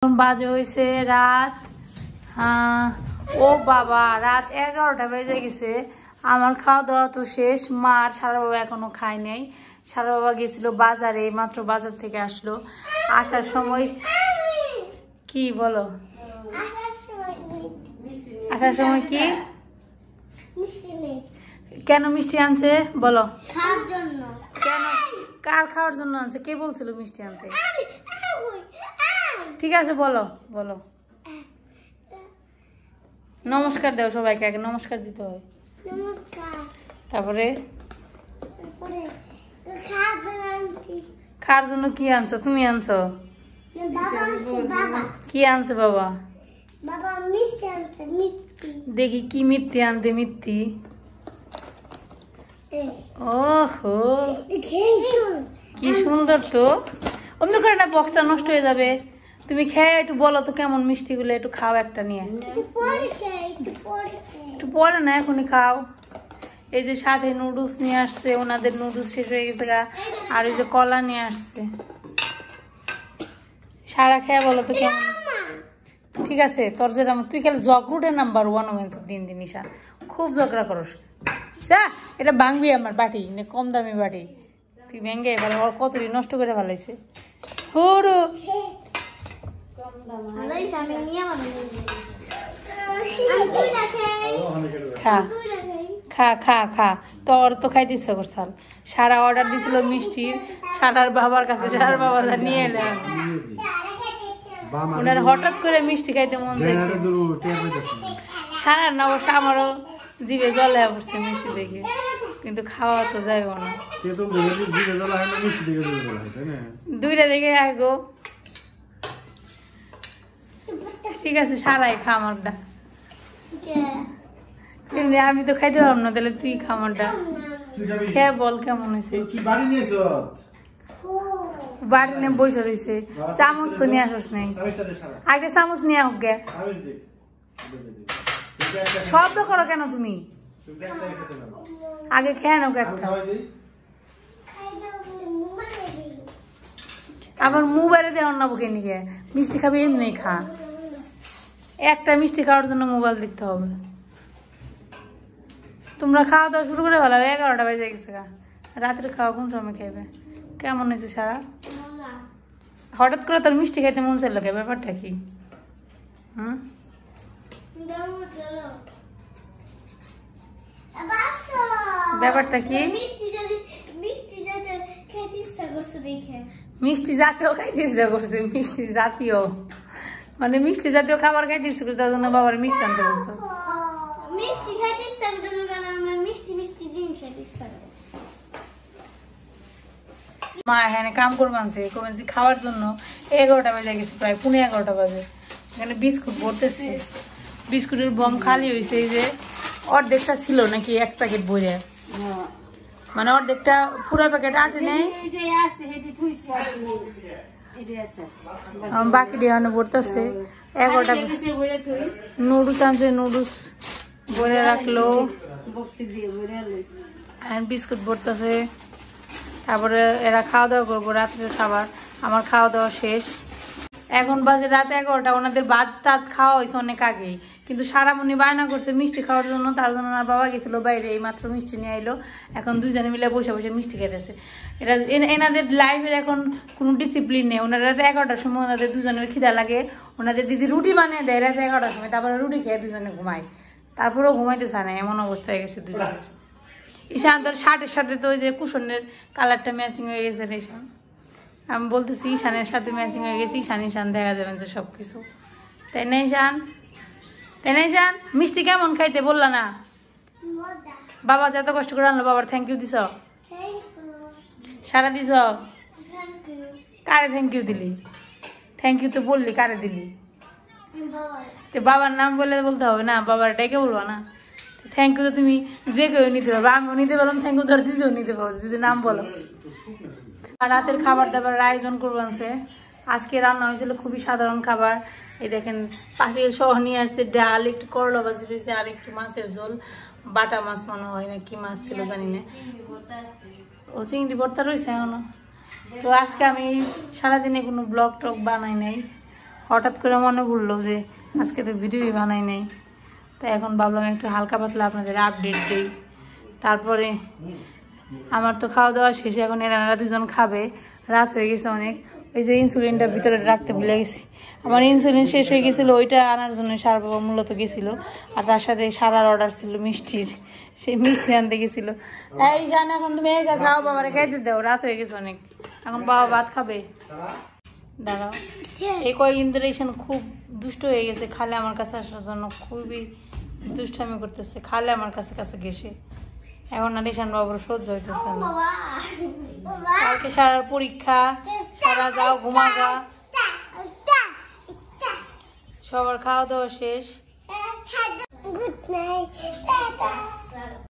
বাজে হয়েছে রাত ও বাবা রাত 11টা বেজে গেছে। আমার খাওয়া দাওয়া তো শেষ। মার সারা বাবা এখনো খায় নাই। সারা বাবা গেছিল বাজারে, মাত্র বাজার থেকে আসলো। আসার সময় কি বলো, আসার সময় কি কেন মিষ্টি আনছে বলো? কেন কার খাওয়ার জন্য আনছে? কে বলছিল মিষ্টি আনতে? ঠিক আছে বলো বলো। নমস্কার দাও সবাইকে, আগে নমস্কার দিতে হয়। তারপরে খাওয়ার জন্য কি আনছো? তুমি আনছো? কি আনছে বাবা? দেখি কি মিথ্যি আনতে। মিথ্যি? ওহো কি সুন্দর তো। অমনি করে না, বক্সটা নষ্ট হয়ে যাবে। তুমি খেয়ে একটু বলো তো কেমন মিষ্টি গুলো, একটু খাও একটা নিয়ে। একটু পরে না, এখনই খাও। এই যে সাথে নুডলস নিয়ে আসছে, ওনাদের নুডলস শেষ হয়ে গেছে গা। আর এই যে কলা নিয়ে আসছে। সারা খেয়ে বলো তো কেমন। ঠিক আছে তোর যেটা, তুই খেলে জগরুটের নাম্বার 1 হয়েছে দিন দিন। ঈশা খুব ঝগড়া করস। যা, এটা ভাঙবি আমার বাটি, কম দামি বাটি। তুই ভেঙে এবার ওর কতটি নষ্ট করে ফেলাইছে। হরু খা খা খা খা, তোর তো খাইতে ইচ্ছা করছাল। সারা অর্ডার দিছিল মিষ্টির, সারার বাবার কাছে। সারার বাবা নিয়ে এলেন। ওনার হঠাৎ করে মিষ্টি খাইতে মন চাইছে। সারা না অবশ্য আমারও জিভে জলে পড়ছে মিষ্টি দেখে, কিন্তু খাওয়া তো যাইব না। দুইটা দেখে আগো। ঠিক আছে সারাই খা আমারটা। আমি তো খাইতে পারব না, তাহলে তুই খা আমারটা। খেয়ে বল কেমন হয়েছে। বাড়ি নিয়ে বসে রয়েছে। চামচ তো নিয়ে আসস নাই। আগে চামচ নিয়ে হোক গে। শব্দ করো কেন তুমি? আগে খেয়ে নাও একটা। আবার মোবাইলে দেওয়ার না বুকে নিয়ে। মিষ্টি খাবি এমনি খা। একটা মিষ্টি খাওয়ার জন্য মোবাইল দেখতে হবে। তোমরা খাওয়া দাওয়া শুরু করে ভালো। 11টা বেজে গেছে গা। রাত্রে খাওয়া কোন সময় খাইবে? কেমন হয়েছে সারা? হঠাৎ করে তোর মিষ্টি খাইতে মন চাইল কে? ব্যাপারটা কি? হুম ব্যাপারটা কি? মিষ্টি জাতীয় খাইতে ইচ্ছা করছে। মিষ্টি জাতীয় মানে মিষ্টি জাতীয় খাবার খাইতে ইচ্ছা করছে, তার জন্য বাবার মিষ্টি আনতে বলছো। মা এখানে কাম করবানছে খাওয়ার জন্য। 11টা বেজে গেছে, প্রায় 11:15 বাজে। এখানে বিস্কুট ভরতেছে। বিস্কুটের বম খালি হয়েছে। এই যে অর্ধেকটা ছিল নাকি এক প্যাকেট ভরে, মানে অর্ধেকটা পুরো প্যাকেট আটে নেই। বাকি দিয়ে ভরতেছে। 11টা নুডলস আনছে, নুডলস ভরে রাখলো। বিস্কুট ভরতেছে। তারপরে এরা খাওয়া দাওয়া করবো, রাত্রের খাবার। আমার খাওয়া দাওয়া শেষ। এখন বাজে রাত 11টা। ওনাদের ভাত টাত খাওয়া হয়েছে অনেক আগেই, কিন্তু সারামণি বায়না করছে মিষ্টি খাওয়ার জন্য। তার জন্য আমার বাবা গেছিল বাইরে, এই মাত্র মিষ্টি নিয়ে আইলো। এখন দুইজনে মিলে বসে বসে মিষ্টি খেতেছে। এটা এনাদের লাইফের এখন কোনো ডিসিপ্লিন নেই। ওনারা রাতে 11টার সময় ওনাদের দুজনের খিদা লাগে। ওনাদের দিদি রুটি বানিয়ে দেয় রাতে 11টার সময়, তারপরে রুটি খেয়ে দুজনে ঘুমায়। তারপরেও ঘুমাইতে চায় না, এমন অবস্থা হয়ে গেছে দুজনের। ঈশান্তর শার্টের সাথে তো ওই যে কুশনের কালারটা ম্যাচিং হয়ে গেছে। ঈশান আমি বলতেছি ঈশানের সাথে ম্যাচিং হয়ে গেছে। ঈশান দেখা যাবেন যে সবকিছু। তাই না ঈশান? তাই না ঈশান? মিষ্টি কেমন খাইতে বললা না? বাবা যে এত কষ্ট করে আনলো, বাবার থ্যাংক ইউ দিছ? সারা দিছ? কারে থ্যাংক ইউ দিলি? থ্যাংক ইউ তো বললি, কারে দিলি? তো বাবার নাম বলতে হবে না? বাবার ডেকে বলবা না? থ্যাংক ইউ তো তুমি যে কেউ নিতে পারবো। আমিও নিতে পারলাম থ্যাংক ইউ, ধর দিদিও নিতে পারবো যদি নাম বলো। রাতের খাবার দাবারের আয়োজন করবানছে। আজকে রান্না হয়েছিল খুবই সাধারণ খাবার। এই দেখেন পাখির সহ নিয়ে আসছে ডাল, একটু করলা ভাজি রয়েছে, আর একটু মাছের ঝোল। বাটা মাছ মনে হয় না কি মাছ ছিল জানি না। ও চিংড়ি ভর্তা রয়েছে এখনো। তো আজকে আমি সারাদিনে কোনো ব্লগ টক বানাই নাই। হঠাৎ করে মনে পড়লো যে আজকে তো ভিডিওই বানাই নাই, তাই এখন ভাবলাম একটু হালকা পাতলা আপনাদের আপডেট দিই। তারপরে আমার তো খাওয়া দাওয়া শেষে এখন এরা দুজন খাবে, রাত হয়ে গেছে অনেক। ওই যে ইনসুলিনটা ভিতরে রাখতে ভুলে গেছি, আমার ইনসুলিন শেষ হয়ে গেছিলো, ওইটা আনার জন্য সার বাবা মূলত গেছিলো। আর তার সাথে সারার অর্ডার ছিল মিষ্টির, সেই মিষ্টি আনতে গেছিলো। এই জান এখন তুমি একা খাও, বাবারে খাইতে দাও, রাত হয়ে গেছে অনেক, এখন বাবা ভাত খাবে। দাঁড়াও, এই কয়েকদিন ধরে খুব দুষ্ট হয়ে গেছে, খালে আমার কাছে আসার জন্য খুবই দুষ্টামি করতেছে, খালে আমার কাছে কাছে ঘেসে। এখন আর ঈশান বাবুর সহ্য হইতেছে না, কালকে সারার পরীক্ষা, সারা যাও ঘুমাগা, সবার খাওয়া দাওয়া শেষ।